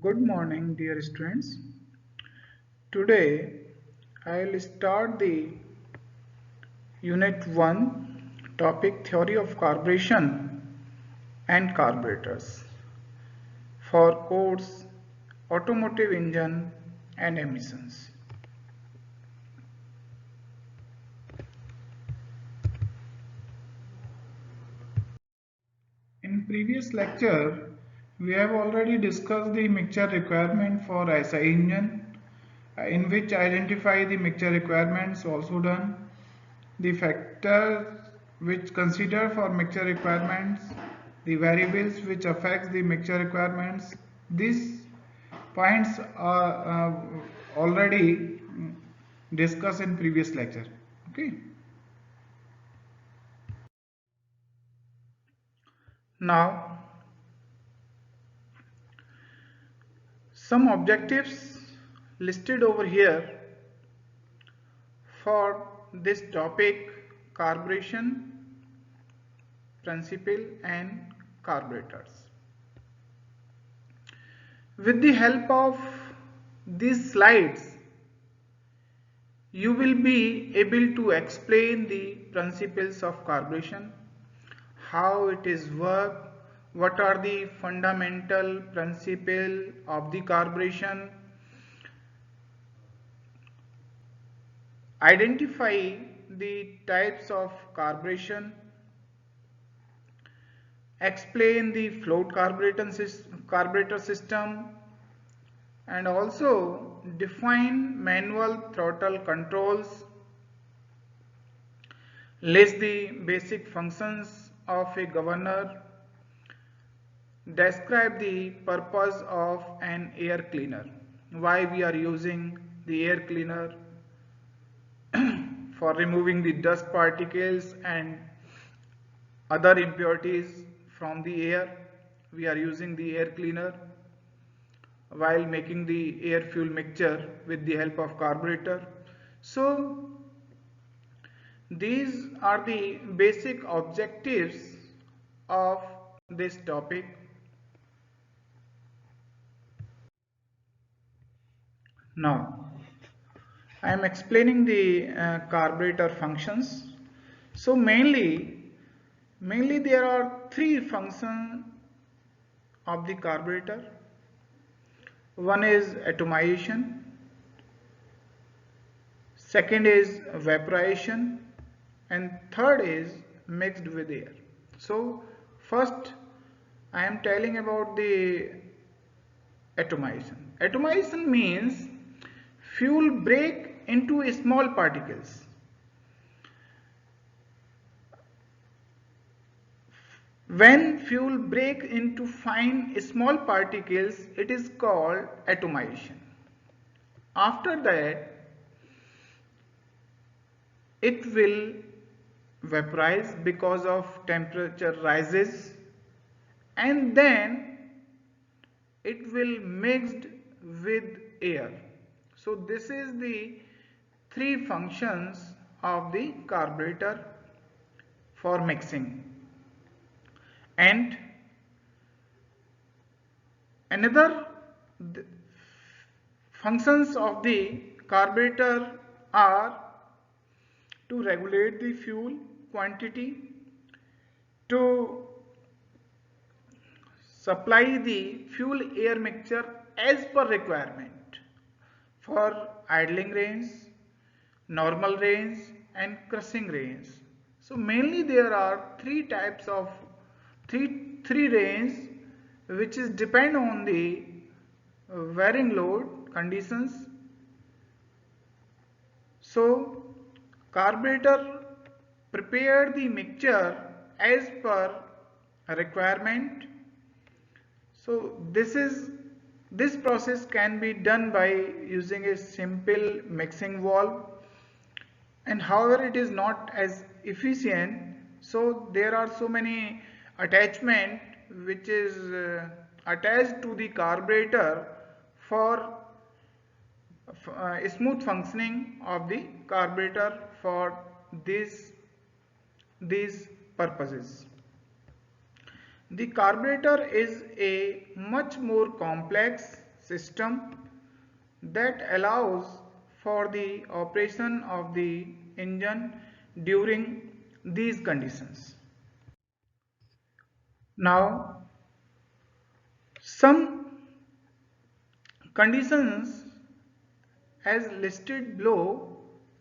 Good morning, dear students. Today I will start the Unit 1 topic Theory of Carburation and Carburetors for course Automotive Engine and Emissions. In previous lecture, we have already discussed the mixture requirement for SI engine, in which identify the mixture requirements also done. The factors which consider for mixture requirements, the variables which affects the mixture requirements. These points are already discussed in previous lecture. Okay. Now, some objectives listed over here for this topic carburation principle and carburetors. With the help of these slides, you will be able to explain the principles of carburation, how it is work, what are the fundamental principles of the carburation, identify the types of carburation, explain the float carburetor system, and also define manual throttle controls, list the basic functions of a governor, describe the purpose of an air cleaner, why we are using the air cleaner for removing the dust particles and other impurities from the air. We are using the air cleaner while making the air fuel mixture with the help of carburetor. So these are the basic objectives of this topic. Now I am explaining the carburetor functions. So mainly there are three functions of the carburetor. One is atomization, second is vaporization, and third is mixed with air. So first I am telling about the atomization. Atomization means fuel break into small particles. When fuel break into fine small particles, it is called atomization. After that, it will vaporize because of temperature rises, and then it will mixed with air. So this is the three functions of the carburetor for mixing. And another functions of the carburetor are to regulate the fuel quantity, to supply the fuel air mixture as per requirement for idling range, normal range, and crushing range. So mainly there are three types of three range which is depend on the varying load conditions. So carburetor prepare the mixture as per requirement. So this process can be done by using a simple mixing valve, and however it is not as efficient. So there are so many attachment which is attached to the carburetor for smooth functioning of the carburetor for these purposes. The carburetor is a much more complex system that allows for the operation of the engine during these conditions. Now, some conditions as listed below: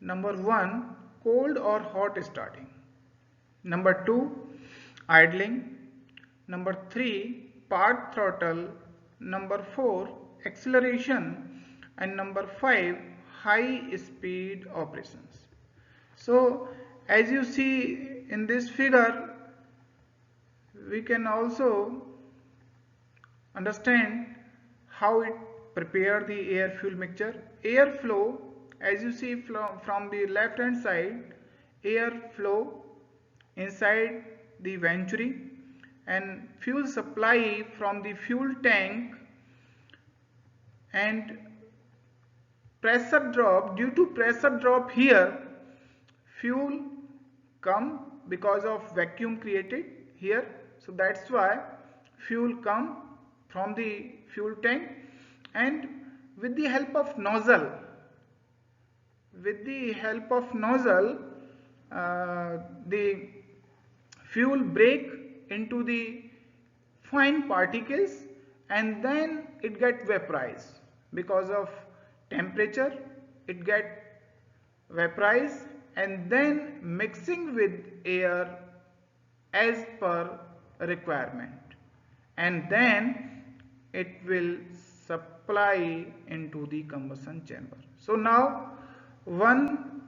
number 1, cold or hot starting; number 2, idling; number 3, part throttle; number 4, acceleration; and number 5, high speed operations. So as you see in this figure, we can also understand how it prepare the air fuel mixture. Air flow, as you see from the left hand side, air flow inside the venturi, and fuel supply from the fuel tank, and pressure drop. Due to pressure drop here, fuel come because of vacuum created here, so that's why fuel come from the fuel tank, and with the help of nozzle, the fuel break into the fine particles, and then it get vaporized. Because of temperature, it get vaporized and then mixing with air as per requirement, and then it will supply into the combustion chamber. So now one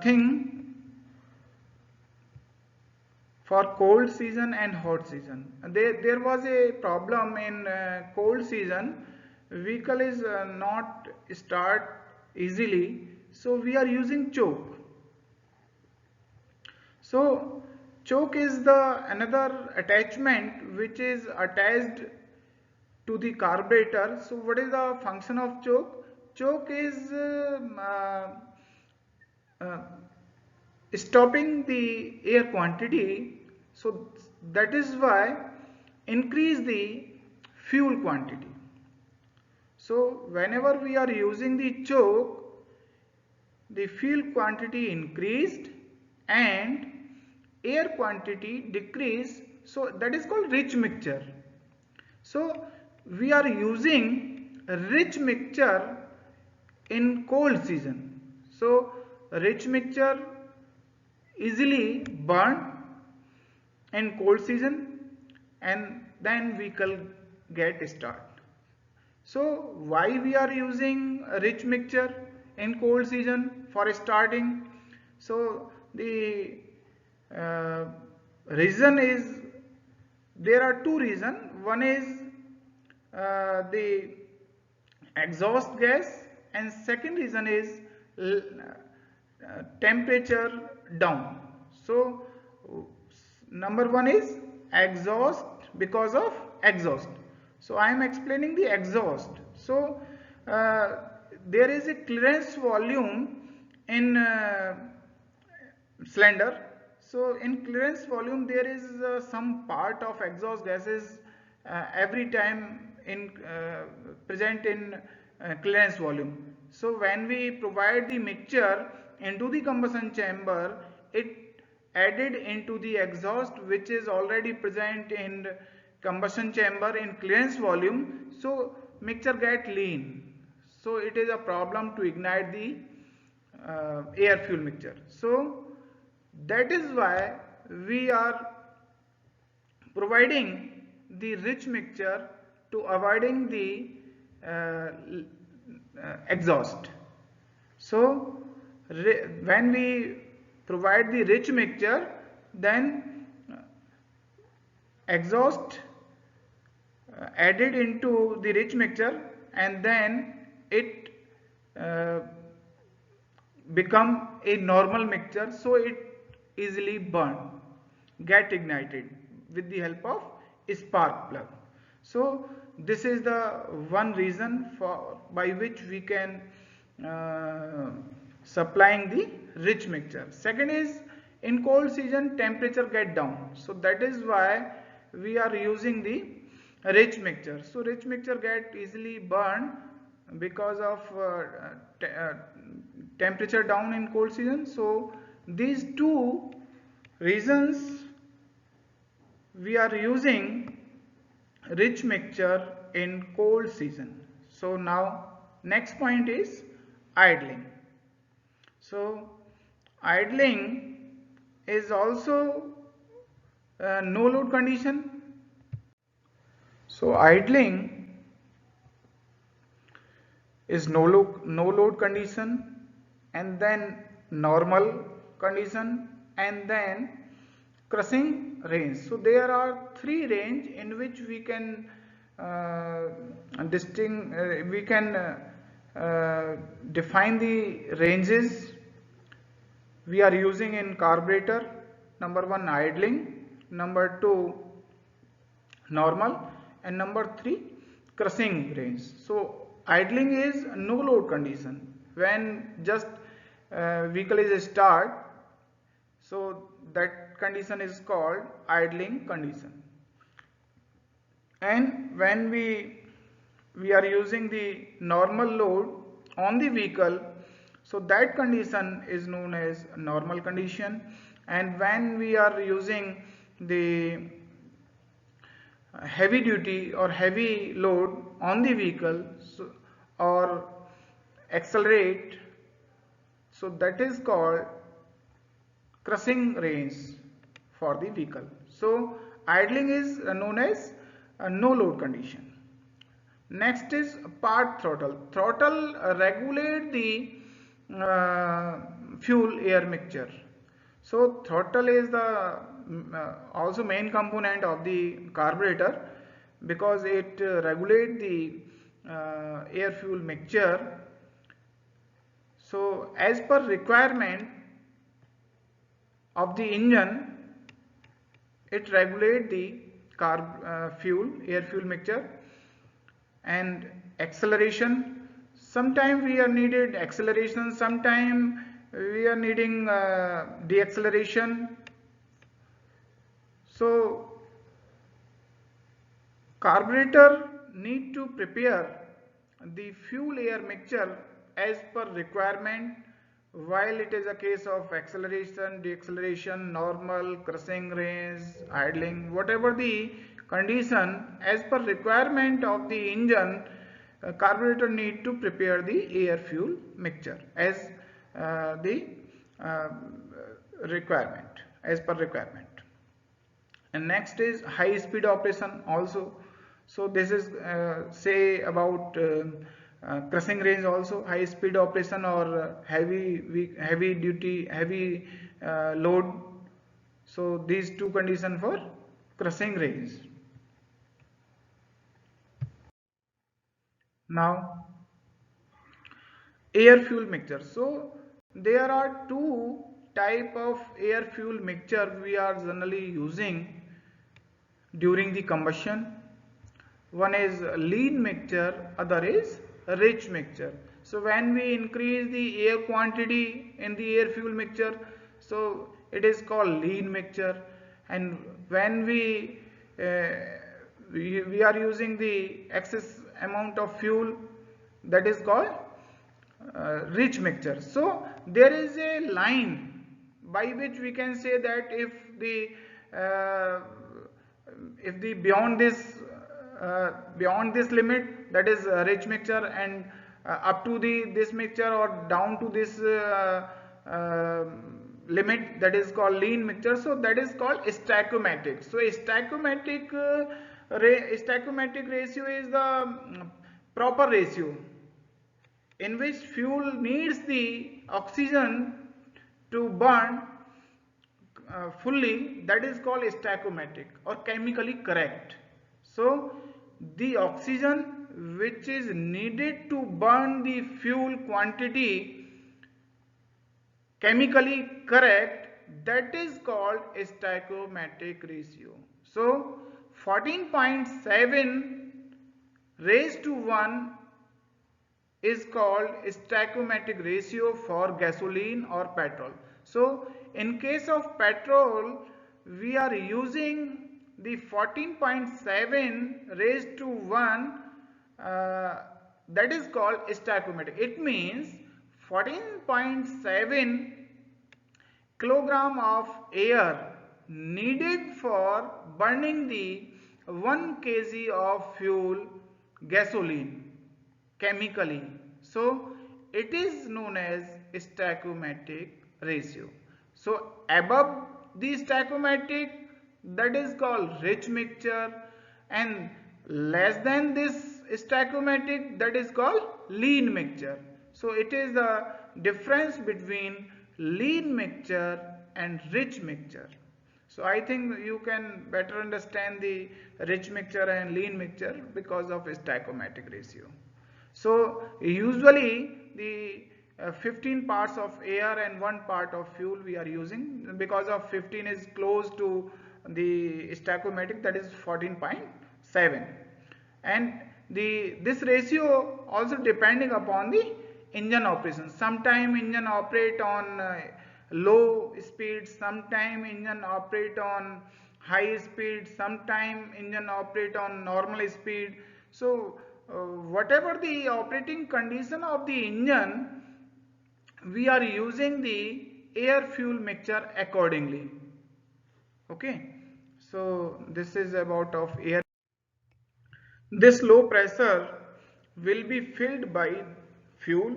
thing for cold season and hot season. There was a problem in cold season. Vehicle is not start easily, so we are using choke. So choke is the another attachment which is attached to the carburetor. So what is the function of choke? Choke is uh, stopping the air quantity, so that is why increase the fuel quantity. So whenever we are using the choke, the fuel quantity increased and air quantity decreased, so that is called rich mixture. So we are using rich mixture in cold season. So rich mixture easily burn in cold season, and then vehicle get start. So why we are using rich mixture in cold season for starting? So the uh, reason is, there are two reasons. One is the exhaust gas, and second reason is temperature down. So number one is exhaust, because of exhaust. So I am explaining the exhaust. So there is a clearance volume in cylinder. So in clearance volume there is some part of exhaust gases every time in present in clearance volume. So when we provide the mixture into the combustion chamber, it added into the exhaust which is already present in combustion chamber in clearance volume. So mixture get lean, so it is a problem to ignite the air fuel mixture. So that is why we are providing the rich mixture to avoiding the exhaust. So when we provide the rich mixture, then exhaust added into the rich mixture, and then it uh, become a normal mixture, so it easily burn, get ignited with the help of spark plug. So this is the one reason for by which we can supplying the rich mixture. Second is, in cold season temperature get down, so that is why we are using the rich mixture. So rich mixture get easily burned because of temperature down in cold season. So these two reasons we are using rich mixture in cold season. So now next point is idling. So idling is also a no load condition. So idling is no load condition, and then normal condition, and then crushing range. So there are three range in which we can define the ranges we are using in carburetor. Number one, idling; number two, normal; and number three, crushing range. So idling is no load condition, when just vehicle is start, so that condition is called idling condition. And when we are using the normal load on the vehicle, so that condition is known as normal condition. And when we are using the heavy duty or heavy load on the vehicle, so, or accelerate, so that is called crushing range for the vehicle. So idling is known as a no load condition. Next is part throttle. Throttle regulate the fuel air mixture. So throttle is the also main component of the carburetor, because it regulate the air fuel mixture. So as per requirement of the engine, it regulate the air fuel mixture. And acceleration, sometime we are needed acceleration, sometime we are needing deacceleration. So carburetor need to prepare the fuel air mixture as per requirement, while it is a case of acceleration, deacceleration, normal, crushing range, idling, whatever the condition as per requirement of the engine, carburetor need to prepare the air fuel mixture as the uh, requirement, as per requirement. And next is high speed operation also. So this is say about crushing range also, high speed operation, or heavy duty, heavy load. So these two conditions for crushing range. Now air fuel mixture. So there are two type of air fuel mixture we are generally using during the combustion. One is lean mixture, other is rich mixture. So when we increase the air quantity in the air fuel mixture, so it is called lean mixture. And when uh, we are using the excess amount of fuel, that is called rich mixture. So there is a line by which we can say that uh, if the beyond this limit, that is rich mixture, and up to the this mixture or down to this limit, that is called lean mixture. So that is called stoichiometric. So stoichiometric ratio is the proper ratio in which fuel needs the oxygen to burn fully, that is called stoichiometric or chemically correct. So the oxygen which is needed to burn the fuel quantity chemically correct, that is called stoichiometric ratio. So 14.7 raised to 1 is called stoichiometric ratio for gasoline or petrol. So in case of petrol, we are using the 14.7 raised to 1, that is called stoichiometric. It means 14.7 kilogram of air needed for burning the 1 kg of fuel gasoline chemically. So it is known as stoichiometric ratio. So above the stoichiometric, that is called rich mixture, and less than this stoichiometric, that is called lean mixture. So it is the difference between lean mixture and rich mixture. So I think you can better understand the rich mixture and lean mixture because of stoichiometric ratio. So usually the 15 parts of air and 1 part of fuel we are using, because of 15 is close to the stoichiometric, that is 14.7, and this ratio also depending upon the engine operation. Sometime engine operate on low speed, sometime engine operate on high speed, sometime engine operate on normal speed. So whatever the operating condition of the engine, we are using the air fuel mixture accordingly. Okay, so this is about of air. This low pressure will be filled by fuel,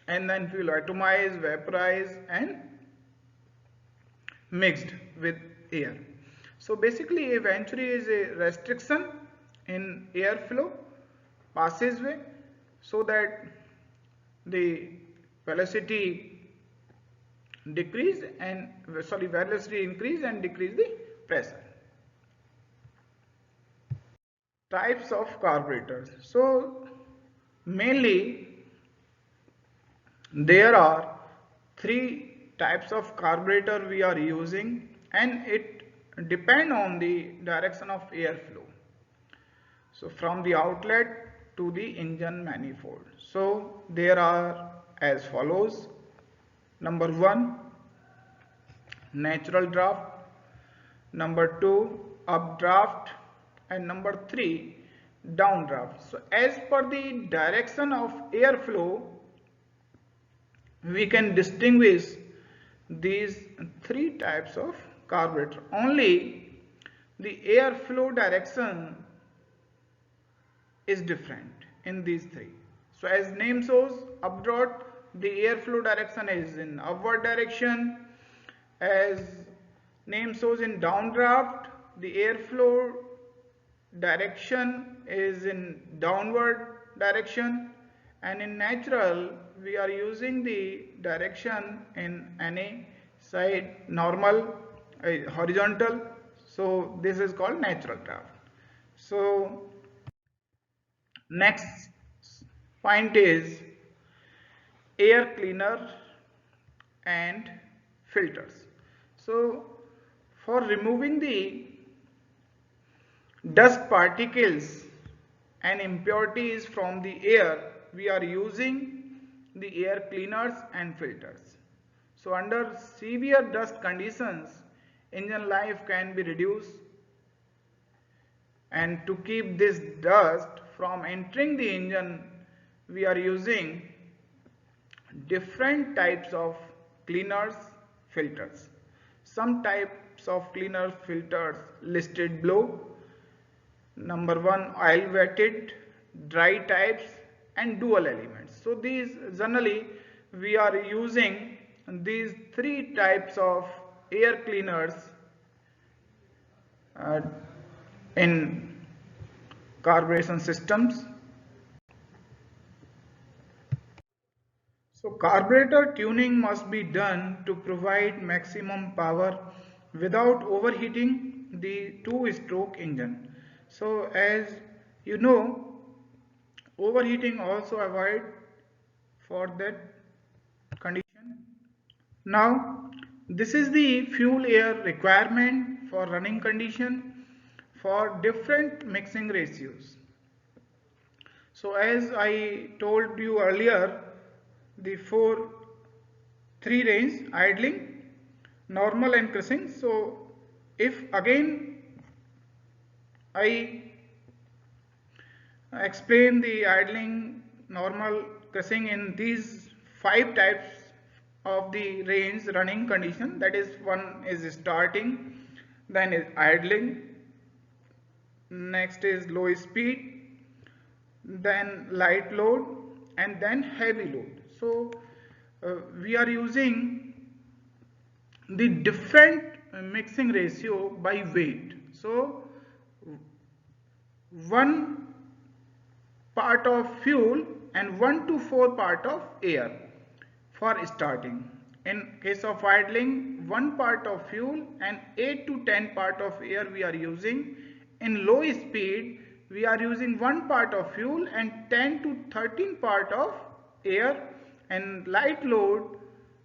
and then fuel atomized, vaporized and mixed with air. So basically eventually is a restriction in airflow passageway, so that the velocity decrease and velocity increase and decrease the pressure. Types of carburetors. So mainly there are 3 types of carburetor we are using, and it depend on the direction of airflow. So from the outlet to the engine manifold. So there are as follows. Number 1, natural draft. Number 2, updraft, and number 3, downdraft. So as per the direction of airflow, we can distinguish these 3 types of carburetor. Only the airflow direction is different in these 3. So as name shows, updraft, the airflow direction is in upward direction. As name shows, in downdraft, the airflow direction is in downward direction, and in natural we are using the direction in any side, normal, horizontal. So this is called natural draft. So next point is air cleaner and filters. So for removing the dust particles and impurities from the air, we are using the air cleaners and filters. So under severe dust conditions, engine life can be reduced, and to keep this dust from entering the engine, we are using different types of cleaners, filters. Some types of cleaner filters listed below. Number 1, oil wetted, dry types and dual elements. So these generally we are using these 3 types of air cleaners in carburation systems. So carburetor tuning must be done to provide maximum power without overheating the 2-stroke engine. So as you know, overheating also avoid for that condition. Now this is the fuel air requirement for running condition for different mixing ratios. So as I told you earlier, the 3 range: idling, normal and cruising. So if again I explain the idling, normal, crushing in these 5 types of the range running condition. That is, one is starting, then is idling, next is low speed, then light load, and then heavy load. So we are using the different mixing ratio by weight. So one part of fuel and 1 to 4 part of air for starting. In case of idling, 1 part of fuel and 8 to 10 part of air we are using. In low speed, we are using 1 part of fuel and 10 to 13 part of air. And light load,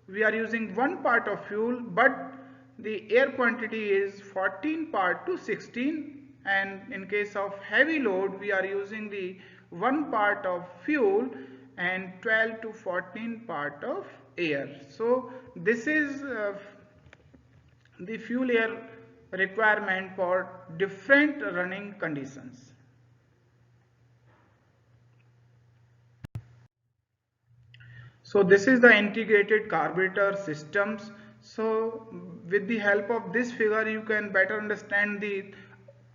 we are using 1 part of fuel, but the air quantity is 14 part to 16. And in case of heavy load, we are using the 1 part of fuel and 12 to 14 part of air. So this is the fuel air requirement for different running conditions. So this is the integrated carburetor systems. So with the help of this figure, you can better understand the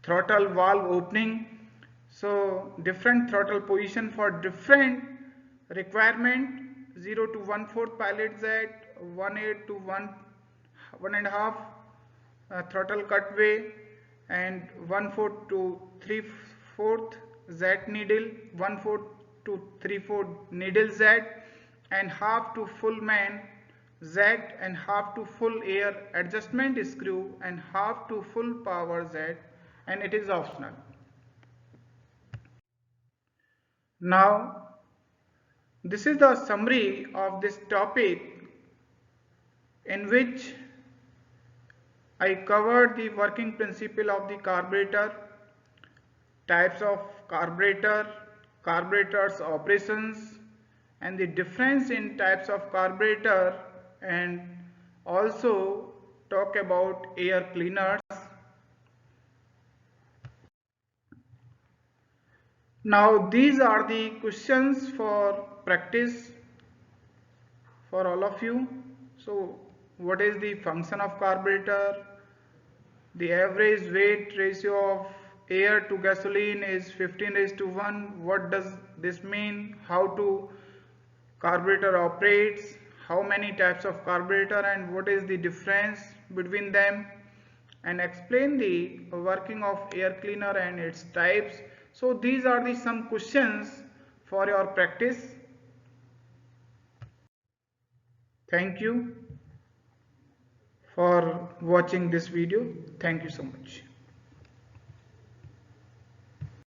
throttle valve opening. So different throttle position for different requirement, 0 to 1/4 pilot Z, 1/8 to 1.5 throttle cutway, and 1/4 to 3/4 Z needle, 1/4 to 3/4 needle Z, and half to full man Z, and half to full air adjustment screw, and half to full power Z, and it is optional. Now this is the summary of this topic, in which I covered the working principle of the carburetor, types of carburetor, carburetor's operations, and the difference in types of carburetor, and also talk about air cleaners. Now these are the questions for practice for all of you. So what is the function of carburetor? The average weight ratio of air to gasoline is 15:1. What does this mean? How to carburetor operates? How many types of carburetor and what is the difference between them? And explain the working of air cleaner and its types. So these are the some questions for your practice. Thank you for watching this video. Thank you so much.